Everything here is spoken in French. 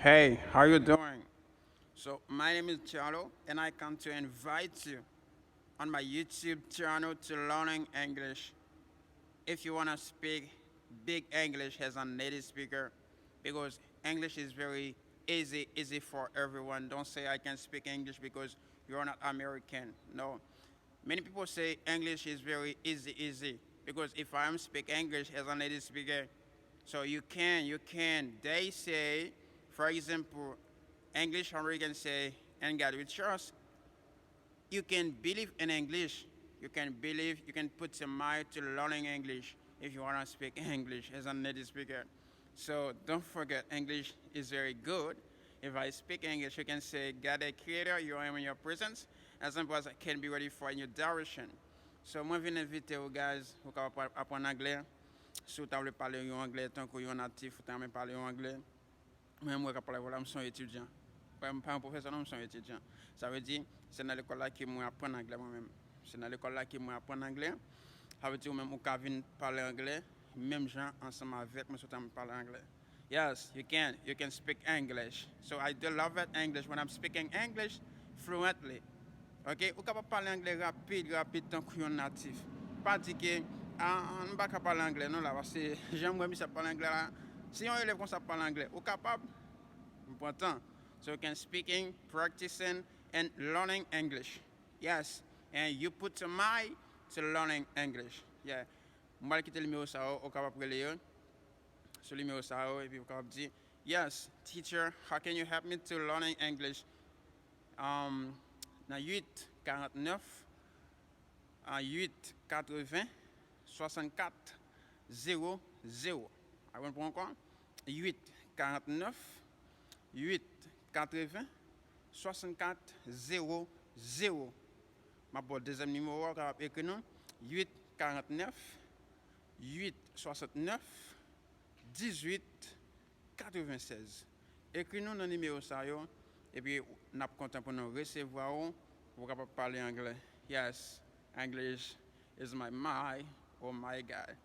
Hey, how you doing? So my name is Charlo, and I come to invite you on my YouTube channel to learning English. If you wanna speak big English as a native speaker, because English is very easy for everyone. Don't say I can speak English because you're not American. No, many people say English is very easy because if I'm speak English as a native speaker, so you can. They say, for example, English Americans say, "And God we trust." You can believe in English. You can believe. You can put your mind to learning English if you wanna speak English as a native speaker. So don't forget, English is very good. If I speak English, you can say, "God, a creator, you are in your presence." As simple as I can be ready for a new direction. So moi, je viens inviter vous guys, vous pouvez apprendre anglais. Si vous voulez parler en anglais, tant que vous êtes natif, vous pouvez parler en anglais. Moi, je parle voilà, je suis étudiant. Pas un professeur, non, je suis étudiant. Ça veut dire, c'est dans l'école là que moi apprends anglais moi-même. C'est dans l'école là que moi apprends anglais. Ça veut dire même vous pouvez parler anglais, même gens ensemble avec moi, je parler anglais. Yes, you can. You can speak English. So I do love it English when I'm speaking English fluently. Ok, ou capable parler anglais rapide, tant que natif. Pas dire que on ne pas parler anglais non là parce que j'aime moi ça parler anglais là. Si on élève comme ça parle anglais, ou capable important. So you can speaking, practicing and learning English. Yes, and you put your mind to learning English. Yeah. Moi quitter le numéro ça au capable lire. Sur le numéro ça et puis vous capable dire, "Yes, teacher, how can you help me to learning English?" Dans 8 49 en 8 80 64 0 0. Vous comprenez encore? 8 49 8 80 64 0 0. Ma deuxième numéro, écrit nous 8 49 8 69 18 96. Écris nous dans le numéro ça et puis nous sommes contents pour nous recevoir pour capable parler anglais. Yes, English is my oh my God.